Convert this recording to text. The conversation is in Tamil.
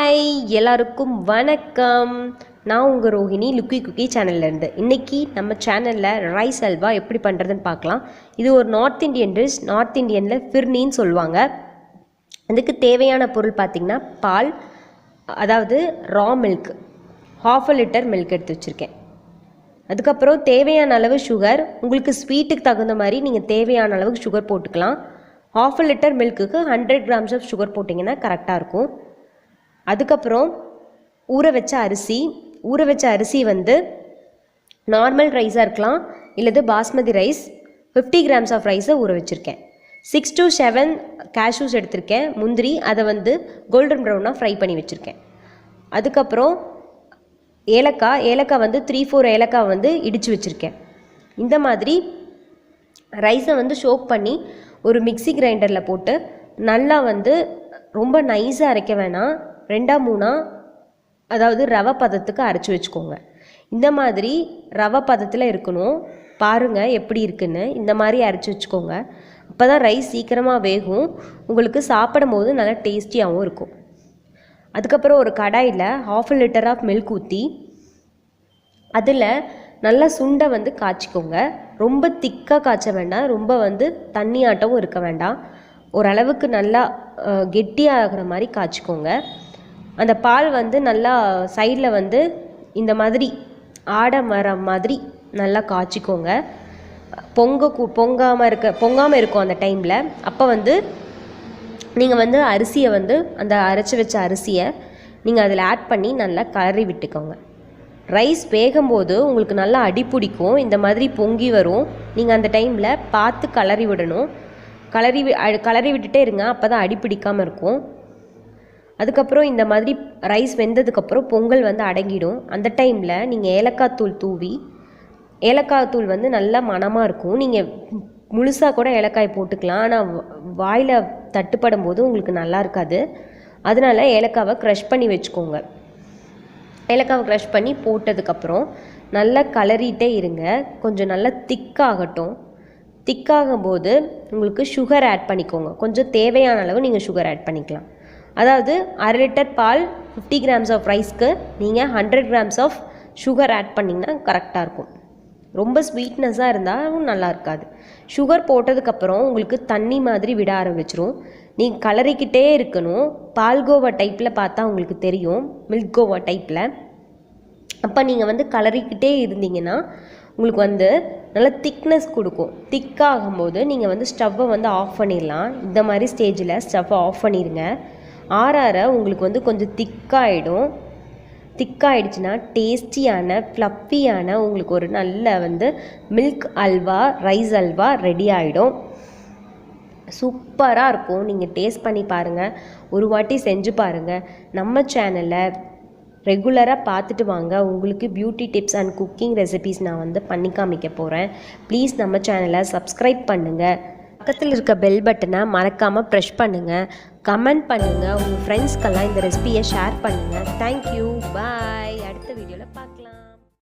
ஹாய் எல்லாருக்கும் வணக்கம். நான் உங்கள் ரோஹிணி லுக்கி குக்கி சேனல்லேருந்து. இன்றைக்கி நம்ம சேனலில் ரைஸ் அல்வா எப்படி பண்ணுறதுன்னு பார்க்கலாம். இது ஒரு நார்த் இண்டியன் டிஷ். நார்த் இண்டியனில் ஃபிர்னின்னு சொல்லுவாங்க. அதுக்கு தேவையான பொருள் பார்த்திங்கன்னா பால், அதாவது ரா மில்க், 1/2 லிட்டர் மில்க் எடுத்து வச்சுருக்கேன். அதுக்கப்புறம் தேவையான அளவு சுகர். உங்களுக்கு ஸ்வீட்டுக்கு தகுந்த மாதிரி நீங்கள் தேவையான அளவுக்கு சுகர் போட்டுக்கலாம். 1/2 லிட்டர் மில்க்குக்கு 100 grams ஆஃப் சுகர் போட்டிங்கன்னா கரெக்டாக இருக்கும். அதுக்கப்புறம் ஊற வச்ச அரிசி வந்து நார்மல் ரைஸாக இருக்கலாம், இல்லது பாஸ்மதி ரைஸ். 50 grams ஆஃப் ரைஸை ஊற வச்சுருக்கேன். 6 to 7 கேஷ்யூஸ் எடுத்திருக்கேன், முந்திரி. அதை வந்து கோல்டன் ப்ரௌனாக ஃப்ரை பண்ணி வச்சுருக்கேன். அதுக்கப்புறம் ஏலக்காய் வந்து 3-4 ஏலக்காய் வந்து இடித்து வச்சுருக்கேன். இந்த மாதிரி ரைஸை வந்து சோக் பண்ணி ஒரு மிக்ஸி கிரைண்டரில் போட்டு நல்லா வந்து ரொம்ப நைஸாக அரைக்க வேணாம், 2-3 அதாவது ரவை பதத்துக்கு அரைச்சி வச்சுக்கோங்க. இந்த மாதிரி ரவை பதத்தில் இருக்கணும். பாருங்கள் எப்படி இருக்குன்னு. இந்த மாதிரி அரைச்சி வச்சுக்கோங்க. அப்போ தான் ரைஸ் சீக்கிரமாக வேகும், உங்களுக்கு சாப்பிடும் போது நல்லா டேஸ்டியாகவும் இருக்கும். அதுக்கப்புறம் ஒரு கடாயில் 1/2 லிட்டர் ஆஃப் மில்க் ஊற்றி அதில் நல்லா சுண்டை வந்து காய்ச்சிக்கோங்க. ரொம்ப திக்காக காய்ச்ச வேண்டாம், ரொம்ப வந்து தண்ணியாட்டவும் இருக்க வேண்டாம். ஓரளவுக்கு நல்லா கெட்டியாகிற மாதிரி காய்ச்சிக்கோங்க. அந்த பால் வந்து நல்லா சைடில் வந்து இந்த மாதிரி ஆடை வர மாதிரி நல்லா காய்ச்சிக்கோங்க. பொங்காமல் இருக்கும் அந்த டைமில். அப்போ வந்து நீங்கள் வந்து அரிசியை வந்து அந்த அரைச்சி வச்ச அரிசியை நீங்கள் அதில் ஆட் பண்ணி நல்லா கலரி விட்டுக்கோங்க. ரைஸ் வேகும்போது உங்களுக்கு நல்லா அடிப்பிடிக்கும், இந்த மாதிரி பொங்கி வரும். நீங்கள் அந்த டைமில் பார்த்து கலரி விடணும். கலரி விட்டுட்டே இருங்க, அப்போ தான் அடிப்பிடிக்காமல் இருக்கும். அதுக்கப்புறம் இந்த மாதிரி ரைஸ் வெந்ததுக்கப்புறம் பொங்கல் வந்து அடங்கிடும். அந்த டைமில் நீங்கள் ஏலக்காய் தூள் வந்து நல்லா மணமாக இருக்கும். நீங்கள் முழுசாக கூட ஏலக்காய் போட்டுக்கலாம், ஆனால் வாயில் தட்டுப்படும் போது உங்களுக்கு நல்லா இருக்காது. அதனால் ஏலக்காவை க்ரஷ் பண்ணி வச்சுக்கோங்க. ஏலக்காவை க்ரஷ் பண்ணி போட்டதுக்கப்புறம் நல்லா கலரிட்டே இருங்க. கொஞ்சம் நல்லா திக்காகட்டும். திக்காகும்போது உங்களுக்கு சுகர் ஆட் பண்ணிக்கோங்க. கொஞ்சம் தேவையான அளவு நீங்கள் சுகர் ஆட் பண்ணிக்கலாம். அதாவது 1/2 லிட்டர் பால், 50 grams ஆஃப் ரைஸ்க்கு நீங்கள் 100 grams ஆஃப் சுகர் ஆட் பண்ணிங்கன்னா கரெக்டாக இருக்கும். ரொம்ப ஸ்வீட்னஸாக இருந்தாலும் நல்லா இருக்காது. சுகர் போட்டதுக்கப்புறம் உங்களுக்கு தண்ணி மாதிரி விட ஆரம்பிச்சிரும். நீங்கள் கலரிக்கிட்டே இருக்கணும். பால்கோவா டைப்பில் பார்த்தா உங்களுக்கு தெரியும், மில்க் கோவா டைப்பில். அப்போ நீங்கள் வந்து கலரிக்கிட்டே இருந்தீங்கன்னா உங்களுக்கு வந்து நல்லா திக்னஸ் கொடுக்கும். திக்காகும்போது நீங்கள் வந்து ஸ்டவ்வை வந்து ஆஃப் பண்ணிடலாம். இந்த மாதிரி ஸ்டேஜில் ஸ்டவ்வை ஆஃப் பண்ணிடுங்க. ஆற உங்களுக்கு வந்து கொஞ்சம் திக்காயிடுச்சுன்னா டேஸ்டியான ஃப்ளஃபியான உங்களுக்கு ஒரு நல்ல வந்து milk halwa, rice halwa ready ஆகிடும். சூப்பராக இருக்கும். நீங்கள் டேஸ்ட் பண்ணி பாருங்கள், ஒரு வாட்டி செஞ்சு பாருங்கள். நம்ம சேனலை ரெகுலராக பார்த்துட்டு வாங்க. உங்களுக்கு beauty tips and cooking recipes நான் வந்து பண்ணி காமிக்க போகிறேன். ப்ளீஸ் நம்ம சேனலை சப்ஸ்கிரைப் பண்ணுங்கள். பக்கத்தில் இருக்க பெல் பட்டனை மறக்காமல் ப்ரெஷ் பண்ணுங்கள். கமெண்ட் பண்ணுங்கள். உங்கள் ஃப்ரெண்ட்ஸ்க்கெல்லாம் இந்த ரெசிபியை ஷேர் பண்ணுங்கள். தேங்க்யூ, பாய். அடுத்த வீடியோவில் பார்க்கலாம்.